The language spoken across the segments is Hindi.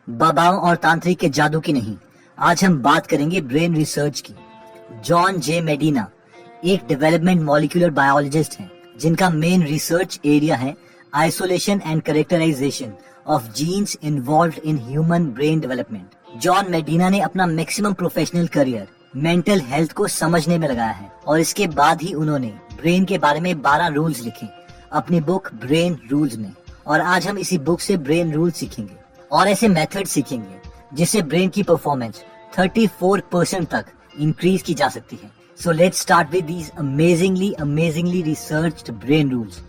बाबाओं और तांत्रिक के जादू की नहीं, आज हम बात करेंगे ब्रेन रिसर्च की। जॉन जे मेडिना एक डेवलपमेंट मॉलिक्यूलर बायोलॉजिस्ट हैं, जिनका मेन रिसर्च एरिया है isolation and characterisation of genes involved in human brain development. John Medina ने अपना maximum professional career mental health को समझने में लगाया है और इसके बाद ही उन्होंने ब्रेन के बारे में 12 रूल्स लिखे अपनी बुक ब्रेन रूल्स में। और आज हम इसी बुक से ब्रेन रूल सीखेंगे और ऐसे मेथड सीखेंगे जिससे ब्रेन की परफॉर्मेंस 34% तक इंक्रीज की जा सकती है। So let's start with these amazingly researched brain rules.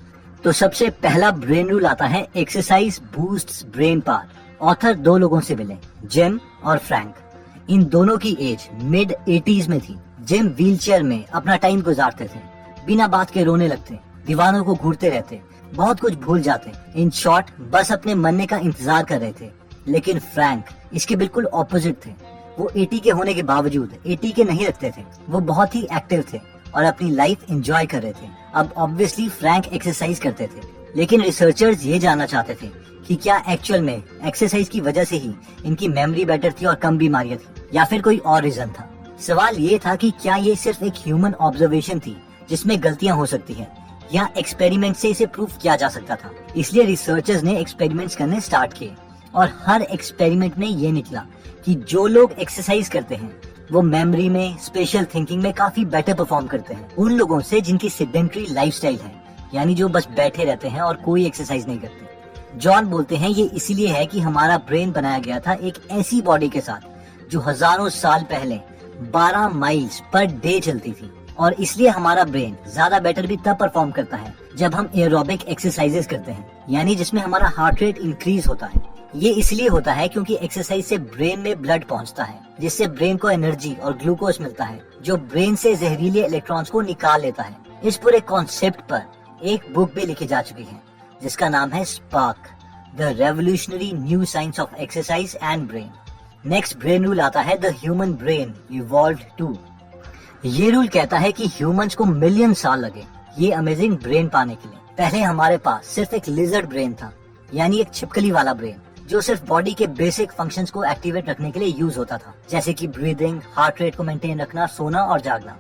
तो सबसे पहला ब्रेन रूल आता है exercise boosts brain power. Author 2 लोगों से मिले, जिम और फ्रैंक। इन दोनों की एज मिड 80s में थी। जिम व्हीलचेयर में अपना टाइम गुजारते थे, बिना बात के रोने लगते, दीवानों को घूरते रहते, बहुत कुछ भूल जाते। इन शॉर्ट बस अपने मरने का इंतजार कर रहे थे। लेकिन फ्रैंक इसके बिल्कुल ऑपोजिट थे। वो 80 के होने के बावजूद 80 के नहीं रखते थे। वो बहुत ही एक्टिव थे और अपनी लाइफ एंजॉय कर रहे थे। अब ऑब्वियसली फ्रैंक एक्सरसाइज करते थे, लेकिन रिसर्चर्स ये जानना चाहते थे कि क्या एक्चुअल में एक्सरसाइज की वजह से ही इनकी मेमोरी बेटर थी और कम बीमारियां थी, या फिर कोई और रीजन था। सवाल ये था कि क्या ये सिर्फ एक ह्यूमन ऑब्जर्वेशन थी जिसमें गलतियां हो सकती हैं, या एक्सपेरिमेंट से इसे प्रूफ किया जा सकता था। इसलिए रिसर्चर्स ने एक्सपेरिमेंट्स करने स्टार्ट किए और हर एक्सपेरिमेंट में ये निकला कि जो लोग एक्सरसाइज करते हैं वो मेमोरी में, स्पेशल थिंकिंग में काफी बेटर परफॉर्म करते हैं उन लोगों से जिनकी सेडेंटरी लाइफस्टाइल है, यानी जो बस बैठे रहते हैं और कोई एक्सरसाइज नहीं करते। जॉन बोलते हैं ये इसलिए है कि हमारा ब्रेन बनाया गया था एक ऐसी बॉडी के साथ जो हजारों साल पहले 12 माइल्स पर डे चलती थी, और इसलिए हमारा ब्रेन ज्यादा बेटर भी तब परफॉर्म करता है जब हम एरोबिक एक्सरसाइजेस करते हैं, यानी जिसमें हमारा हार्ट रेट इंक्रीज होता है। ये इसलिए होता है क्योंकि एक्सरसाइज से ब्रेन में ब्लड पहुंचता है, जिससे ब्रेन को एनर्जी और ग्लूकोज मिलता है, जो ब्रेन से जहरीले इलेक्ट्रॉन्स को निकाल लेता है। इस पूरे कॉन्सेप्ट पर एक बुक भी लिखी जा चुकी है जिसका नाम है Spark, the revolutionary new science of exercise and brain. Next brain rule आता है the human brain evolved too. ये रूल कहता है कि ह्यूमंस को मिलियन साल लगे ये अमेजिंग ब्रेन पाने के लिए। पहले हमारे पास सिर्फ एक लिजर्ड ब्रेन था, यानी एक छिपकली वाला ब्रेन, जो सिर्फ बॉडी के बेसिक फंक्शंस को एक्टिवेट रखने के लिए यूज होता था, जैसे कि ब्रीदिंग, हार्ट रेट को मेंटेन रखना, सोना और जागना।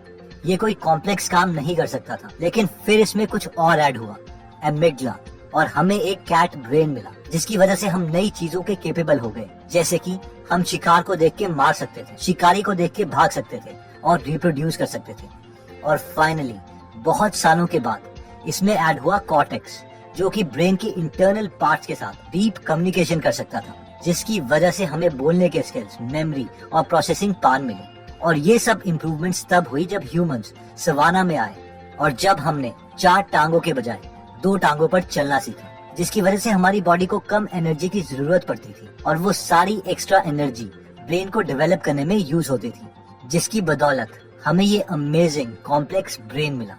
ये कोई कॉम्प्लेक्स काम नहीं कर सकता था। लेकिन फिर इसमें कुछ और ऐड हुआ, एमिगडाला, और हमें एक कैट ब्रेन मिला, जिसकी वजह से हम नई चीजों के केपेबल हो गए। जैसे कि हम शिकार को देख के मार सकते थे, शिकारी को देख के भाग सकते थे और रिप्रोड्यूस कर सकते थे। और फाइनली बहुत सालों के बाद इसमें ऐड हुआ कॉर्टेक्स, जो कि ब्रेन के इंटरनल पार्ट्स के साथ डीप कम्युनिकेशन कर सकता था, जिसकी वजह से हमें बोलने के स्किल्स, मेमोरी और प्रोसेसिंग पावर मिले। और ये सब इम्प्रूवमेंट्स तब हुई जब ह्यूमंस सवाना में आए और जब हमने 4 टांगों के बजाय 2 टांगों पर चलना सीखा, जिसकी वजह से हमारी बॉडी को कम एनर्जी की जरूरत पड़ती थी और वो सारी एक्स्ट्रा एनर्जी ब्रेन को डेवलप करने में यूज होती थी, जिसकी बदौलत हमें ये अमेजिंग कॉम्प्लेक्स ब्रेन मिला।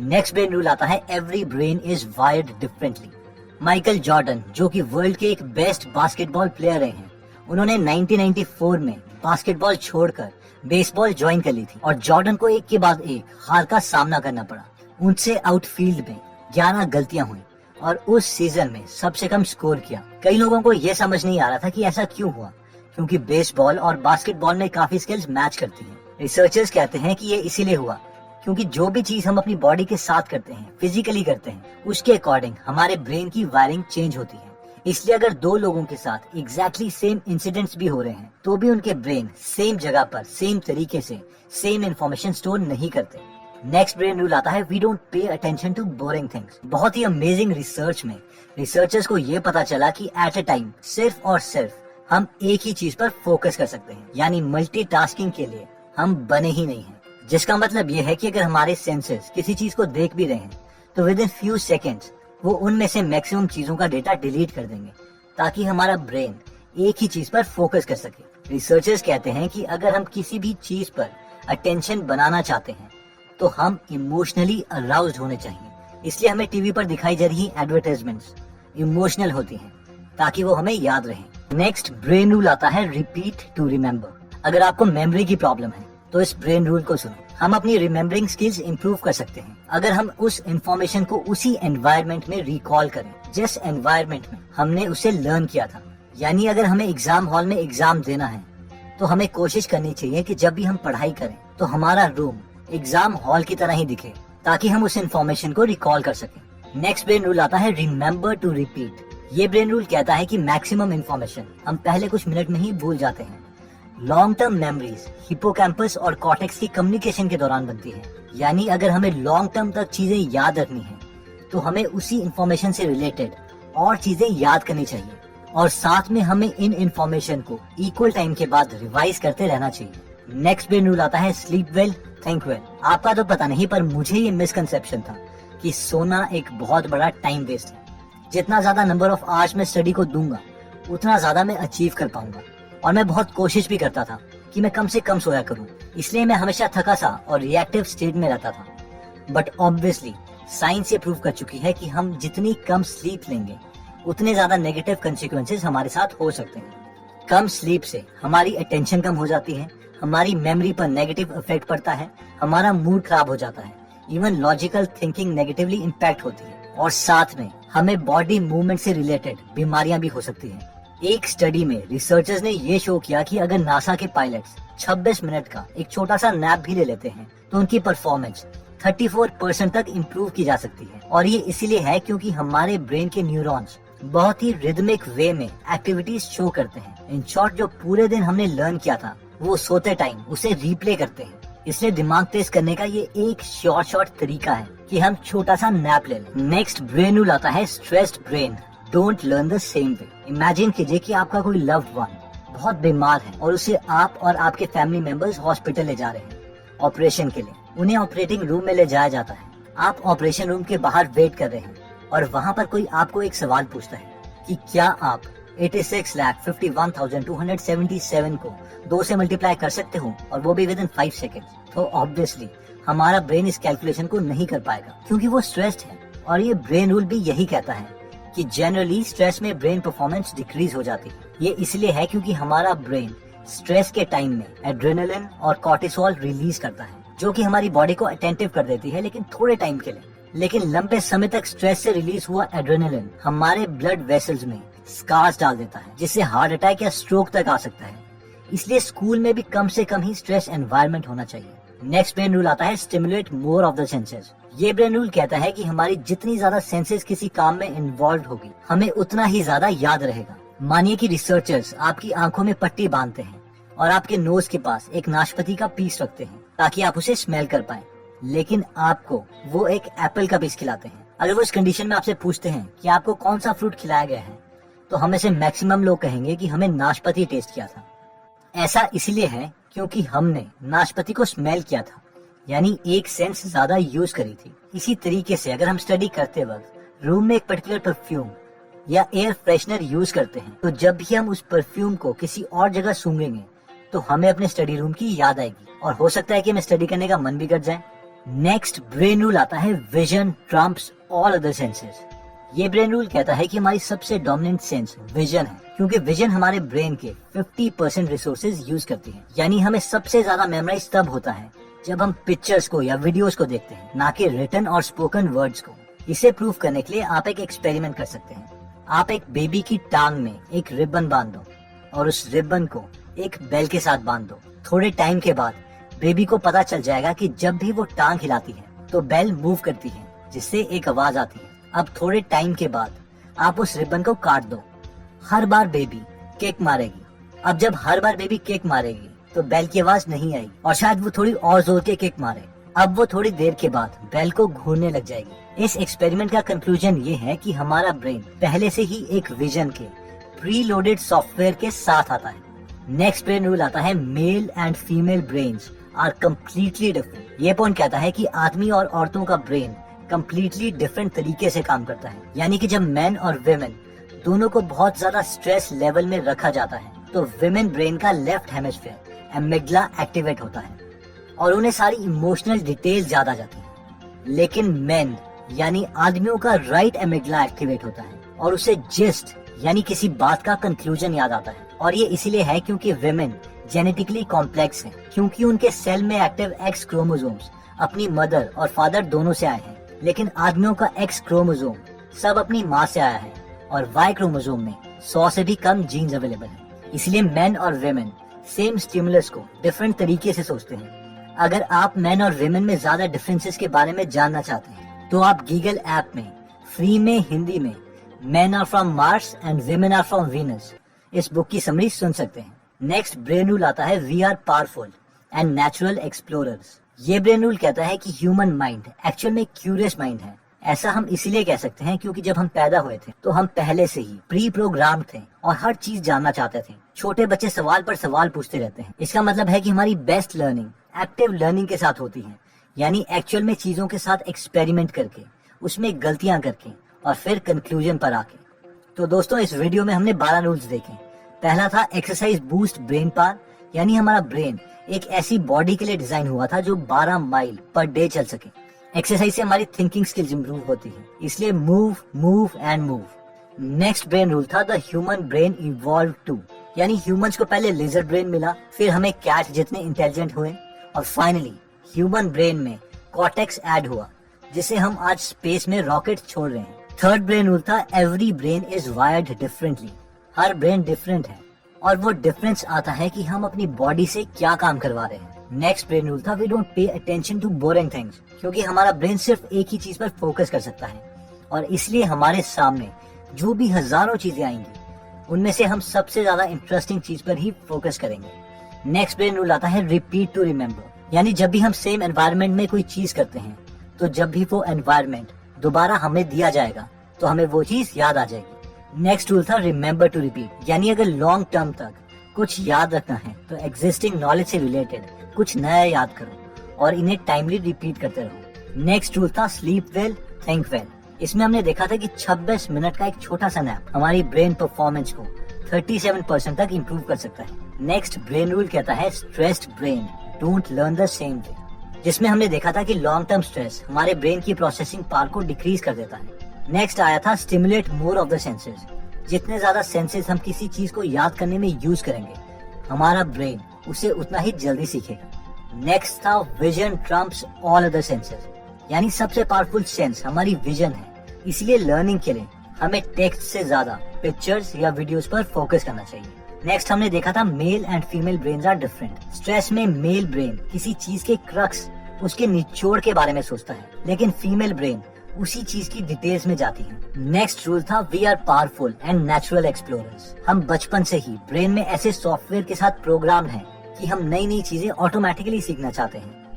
नेक्स्ट ब्रेन रूल आता है every brain is wired differently. Michael Jordan, जो कि वर्ल्ड के एक बेस्ट बास्केटबॉल प्लेयर रहे हैं, उन्होंने 1994 में बास्केटबॉल छोड़कर बेसबॉल ज्वाइन कर ली थी और जॉर्डन को एक के बाद एक हार का सामना करना पड़ा। उनसे आउटफील्ड में 11 गलतियां हुई और उस सीजन में सबसे कम स्कोर किया। कई लोगों को यह समझ नहीं आ रहा था कि ऐसा क्यों हुआ, क्योंकि बेसबॉल और बास्केटबॉल में काफी स्किल्स मैच करती हैं। रिसर्चर्स कहते हैं कि ये इसीलिए हुआ क्योंकि जो भी चीज हम अपनी बॉडी के साथ करते हैं, फिजिकली करते हैं, उसके अकॉर्डिंग हमारे ब्रेन की वायरिंग चेंज होती है। इसलिए अगर 2 लोगों के साथ एग्जैक्टली सेम इंसिडेंट्स भी हो रहे हैं, तो भी उनके ब्रेन सेम जगह पर सेम तरीके से सेम इंफॉर्मेशन स्टोर नहीं करते। नेक्स्ट ब्रेन रूल आता है we don't pay attention to boring things. बहुत ही अमेजिंग रिसर्च में रिसर्चर्स को ये पता चला कि एट अ टाइम सिर्फ और सिर्फ हम एक ही चीज पर फोकस कर सकते हैं, यानी मल्टीटास्किंग के लिए हम बने ही नहीं हैं। जिसका मतलब ये है कि अगर हमारे सेंसेस किसी चीज को देख भी रहे हैं तो विद इन फ्यू सेकेंड्स वो उनमें से मैक्सिमम चीजों का डेटा डिलीट कर देंगे, ताकि हमारा ब्रेन एक ही चीज पर फोकस कर सके। रिसर्चर्स कहते हैं कि अगर हम किसी भी चीज पर अटेंशन बनाना चाहते हैं तो हम इमोशनली अराउज्ड होने चाहिए। इसलिए हमें टीवी पर दिखाई जा रही एडवर्टाइजमेंट्स इमोशनल होती हैं, ताकि वो हमें याद रहे। नेक्स्ट ब्रेन रूल आता है रिपीट टू रिमेम्बर। अगर आपको मेमोरी की प्रॉब्लम है तो इस ब्रेन रूल को सुनो। हम अपनी रिमेम्बरिंग स्किल्स इंप्रूव कर सकते हैं अगर हम उस इंफॉर्मेशन को उसी एनवायरनमेंट में रिकॉल करें जिस एनवायरनमेंट में हमने उसे लर्न किया था। यानी अगर हमें एग्जाम हॉल में एग्जाम देना है तो हमें कोशिश करनी चाहिए कि जब भी हम पढ़ाई करें तो हमारा रूम एग्जाम हॉल की तरह ही दिखे, ताकि हम उस इंफॉर्मेशन को रिकॉल कर सकें। नेक्स्ट ब्रेन रूल आता है रिमेम्बर टू रिपीट। ये ब्रेन रूल कहता है कि मैक्सिमम इंफॉर्मेशन हम पहले कुछ मिनट में ही भूल जाते हैं। लॉन्ग टर्म मेमोरीज हिपोकैम्पस और कॉर्टेक्स की कम्युनिकेशन के दौरान बनती है। यानी अगर हमें लॉन्ग टर्म तक चीजें याद रखनी है तो हमें उसी इंफॉर्मेशन से रिलेटेड और चीजें याद करनी चाहिए, और साथ में हमें इन इंफॉर्मेशन को इक्वल टाइम के बाद रिवाइज करते रहना चाहिए। नेक्स्ट ब्रेन रूल आता है स्लीप वेल थिंक वेल। आपका तो पता नहीं, पर मुझे ये मिसकंसेप्शन था कि सोना एक बहुत बड़ा टाइम वेस्ट है। जितना ज्यादा नंबर ऑफ आवर्स में स्टडी को दूंगा उतना ज्यादा मैं अचीव कर पाऊंगा, और मैं बहुत कोशिश भी करता था कि मैं कम से कम सोया करूं, इसलिए मैं हमेशा थका सा और रिएक्टिव स्टेट में रहता था। बट ऑब्वियसली साइंस ये प्रूव कर चुकी है कि हम जितनी कम स्लीप लेंगे उतने ज्यादा नेगेटिव कंसिक्वेंसेस हमारे साथ हो सकते हैं। कम स्लीप से हमारी अटेंशन कम हो जाती है, हमारी मेमोरी पर नेगेटिव इफेक्ट पड़ता है, हमारा मूड खराब हो जाता है, even logical thinking negatively impact होती है, और साथ में हमें बॉडी मूवमेंट से रिलेटेड बीमारियां भी हो सकती हैं। एक स्टडी में रिसर्चर्स ने ये शो किया कि अगर नासा के पायलट्स 26 मिनट का एक छोटा सा नैप भी ले लेते हैं तो उनकी परफॉर्मेंस 34% तक इम्प्रूव की जा सकती है। और ये इसीलिए है क्योंकि हमारे ब्रेन के न्यूरॉन्स बहुत ही रिदमिक वे में एक्टिविटीज शो करते हैं। इन शॉर्ट, जो पूरे दिन हमने लर्न किया था वो सोते टाइम उसे रिप्ले करते हैं। इसलिए दिमाग तेज करने का ये एक शॉर्ट तरीका है कि हम छोटा सा नैप ले लें। नेक्स्ट ब्रेन रूल आता है stressed brain don't learn the same way. Imagine कीजिए कि आपका कोई लव्ड वन बहुत बीमार है और उसे आप और आपके फैमिली मेंबर्स हॉस्पिटल ले जा रहे हैं ऑपरेशन के लिए। उन्हें ऑपरेटिंग रूम में ले जाया जाता है। आप ऑपरेशन रूम के बाहर वेट कर रहे हैं और वहाँ पर कोई आपको एक सवाल पूछता है कि क्या आप 86,51,277 को 2 से मल्टीप्लाई कर सकते हो, और वो भी विद इन 5 सेकेंड। तो ऑब्वियसली हमारा ब्रेन इस कैलकुलेशन को नहीं कर पाएगा क्योंकि वो स्ट्रेस्ड है। और ये ब्रेन रूल भी यही कहता है कि जनरली स्ट्रेस में ब्रेन परफॉर्मेंस डिक्रीज हो जाती है। ये इसलिए है क्योंकि हमारा ब्रेन स्ट्रेस के टाइम में एड्रेनालिन और कॉर्टिसोल रिलीज करता है, जो कि हमारी बॉडी को अटेंटिव कर देती है, लेकिन थोड़े टाइम के लिए। लेकिन लंबे समय तक स्ट्रेस से रिलीज हुआ एड्रेनालिन हमारे ब्लड वेसल्स में स्कार्स डाल देता है, जिससे हार्ट अटैक या स्ट्रोक तक आ सकता है। इसलिए स्कूल में भी कम से कम ही स्ट्रेस एनवायरनमेंट होना चाहिए। नेक्स्ट ब्रेन रूल आता है stimulate more of the senses. ये ब्रेन रूल कहता है कि हमारी जितनी ज्यादा सेंसेस किसी काम में इन्वॉल्व होगी हमें उतना ही ज्यादा याद रहेगा। मानिए कि रिसर्चर्स आपकी आंखों में पट्टी बांधते हैं और आपके नोज के पास एक नाशपाती का पीस रखते हैं ताकि आप उसे स्मेल कर पाए, लेकिन आपको वो एक एप्पल का पीस खिलाते हैं। अगर वो इस कंडीशन में आपसे पूछते हैं कि आपको कौन सा फ्रूट खिलाया गया है, तो हमें से मैक्सिमम लोग कहेंगे कि हमें नाशपाती टेस्ट किया था। ऐसा इसलिए है क्योंकि हमने नाशपाती को स्मेल किया था, यानी एक सेंस ज्यादा यूज करी थी। इसी तरीके से अगर हम स्टडी करते वक्त रूम में एक पर्टिकुलर परफ्यूम या एयर फ्रेशनर यूज करते हैं, तो जब भी हम उस परफ्यूम को किसी और जगह सूंघेंगे तो हमें अपने स्टडी रूम की याद आएगी, और हो सकता है कि हमें स्टडी करने का मन भी कर जाए। नेक्स्ट ब्रेन रूल आता है vision Trump's all other senses. ये ब्रेन रूल कहता है कि हमारी सबसे डोमिनेंट सेंस विजन है, क्योंकि विजन हमारे ब्रेन के 50% रिसोर्सेज यूज करती है। यानी हमें सबसे ज्यादा मेमोराइज तब होता है जब हम पिक्चर्स को या वीडियोस को देखते हैं, ना कि रिटन और स्पोकन वर्ड्स को। इसे प्रूव करने के लिए आप एक एक्सपेरिमेंट कर सकते हैं। आप एक बेबी की टांग में एक रिबन बांध दो और उस रिबन को एक बेल के साथ बांध दो। थोड़े टाइम के बाद बेबी को पता चल जाएगा कि जब भी वो टांग हिलाती है तो बेल मूव करती है, जिससे एक आवाज आती है। अब थोड़े टाइम के बाद आप उस रिबन को काट दो। हर बार बेबी किक मारेगी। अब जब हर बार बेबी किक मारेगी तो बेल की आवाज नहीं आएगी, और शायद वो थोड़ी और जोर के किक मारे। अब वो थोड़ी देर के बाद बेल को घूरने लग जाएगी। इस एक्सपेरिमेंट का कंक्लूजन ये है कि हमारा ब्रेन पहले से ही एक विजन के प्री लोडेड सॉफ्टवेयर के साथ आता है। नेक्स्ट ब्रेन रूल आता है male and female brains are completely different. ये पॉइंट कहता है कि आदमी और औरतों का ब्रेन कम्प्लीटली डिफरेंट तरीके से काम करता है। यानी कि जब मैन और विमेन दोनों को बहुत ज्यादा स्ट्रेस लेवल में रखा जाता है तो विमेन ब्रेन का लेफ्ट हेमिस्फीयर एमिग्डाला एक्टिवेट होता है और उन्हें सारी इमोशनल डिटेल ज्यादा जाती है। लेकिन मेन यानी आदमियों का राइट एमिग्डाला एक्टिवेट होता है और उसे जिस्ट यानी किसी बात का कंक्लूजन याद आता है। और ये इसीलिए है क्योंकि विमेन जेनेटिकली कॉम्प्लेक्स हैं, क्योंकि उनके सेल में एक्टिव एक्स क्रोमोसोम्स अपनी मदर और फादर दोनों से आए हैं। लेकिन आदमियों का एक्स क्रोमोसोम सब अपनी माँ से आया है और वाई क्रोमोसोम में 100 से भी कम जीन्स अवेलेबल हैं। इसलिए मेन और वेमेन सेम स्टिमुलस को डिफरेंट तरीके से सोचते हैं। अगर आप मेन और वेमेन में ज्यादा डिफरेंसेस के बारे में जानना चाहते हैं तो आप गूगल ऐप में फ्री में हिंदी में men are from Mars and women are from Venus इस बुक की समरी सुन सकते हैं। नेक्स्ट ब्रेन रूल आता है we are powerful and natural explorers. ये ब्रेन रूल कहता है कि ह्यूमन माइंड एक्चुअल में क्यूरियस माइंड है। ऐसा हम इसीलिए कह सकते हैं क्योंकि जब हम पैदा हुए थे तो हम पहले से ही प्री प्रोग्राम थे और हर चीज जानना चाहते थे। छोटे बच्चे सवाल पर सवाल पूछते रहते हैं। इसका मतलब है कि हमारी बेस्ट लर्निंग एक्टिव लर्निंग के साथ होती है, यानी एक्चुअल में चीजों के साथ एक्सपेरिमेंट करके, उसमें गलतियां करके और फिर कंक्लूजन पर आके। तो दोस्तों इस वीडियो में हमने 12 रूल्स देखे। पहला था एक्सरसाइज बूस्ट ब्रेन पावर, यानी हमारा ब्रेन एक ऐसी बॉडी के लिए डिजाइन हुआ था जो 12 माइल पर डे चल सके। एक्सरसाइज से हमारी थिंकिंग स्किल्स इंप्रूव होती है, इसलिए move move and move. Next brain rule था the human brain evolve to, यानी ह्यूमंस को पहले लेजर ब्रेन मिला, फिर हमें कैट जितने इंटेलिजेंट हुए और फाइनली ह्यूमन ब्रेन में कॉर्टेक्स ऐड हुआ, जिसे हम आज स्पेस में रॉकेट छोड़ रहे हैं। थर्ड ब्रेन रूल था every brain is wired differently, her brain different है और वो डिफरेंस आता है कि हम अपनी बॉडी से क्या काम करवा रहे हैं। नेक्स्ट ब्रेन रूल था we don't pay attention to boring things, क्योंकि हमारा ब्रेन सिर्फ एक ही चीज पर फोकस कर सकता है और इसलिए हमारे सामने जो भी हजारों चीजें आएंगी उनमें से हम सबसे ज्यादा इंटरेस्टिंग चीज पर ही फोकस करेंगे। नेक्स्ट ब्रेन रूल आता है रिपीट टू रिमेम्बर, यानी जब भी हम सेम एनवायरनमेंट में कोई चीज करते हैं तो जब भी वो एनवायरनमेंट दोबारा हमें दिया जाएगा तो हमें वो चीज याद आ जाएगी। नेक्स्ट रूल था रिमेम्बर टू रिपीट, यानी अगर लॉन्ग टर्म तक कुछ याद रखना है तो एग्जिस्टिंग नॉलेज से रिलेटेड कुछ नया याद करो और इन्हें टाइमली रिपीट करते रहो। नेक्स्ट रूल था स्लीप वेल थिंक वेल। इसमें हमने देखा था कि 26 मिनट का एक छोटा सा नैप हमारी ब्रेन परफॉर्मेंस को 37% तक इम्प्रूव कर सकता है। नेक्स्ट ब्रेन रूल कहता है stressed brain don't learn the same way, जिसमें हमने देखा था कि लॉन्ग टर्म स्ट्रेस हमारे ब्रेन की प्रोसेसिंग पावर को डिक्रीज कर देता है। नेक्स्ट आया था stimulate more of the senses, जितने ज्यादा सेंसेस हम किसी चीज को याद करने में यूज करेंगे हमारा ब्रेन उसे उतना ही जल्दी सीखेगा। नेक्स्ट था vision Trump's all other senses, यानी सबसे पावरफुल सेंस हमारी विजन है, इसलिए लर्निंग के लिए हमें टेक्स्ट से ज्यादा पिक्चर्स या वीडियोस पर फोकस करना चाहिए। नेक्स्ट हमने देखा था male and female brains are different. Stress में मेल ब्रेन किसी चीज के क्रक्स, उसके निचोड़ के बारे में सोचता है, लेकिन फीमेल ब्रेन उसी चीज की डिटेल्स में जाती है। नेक्स्ट रूल था we are powerful and natural explorers. हम बचपन से ही ब्रेन में ऐसे सॉफ्टवेयर के साथ प्रोग्राम हैं कि हम नई नई चीजें ऑटोमेटिकली सीखना चाहते हैं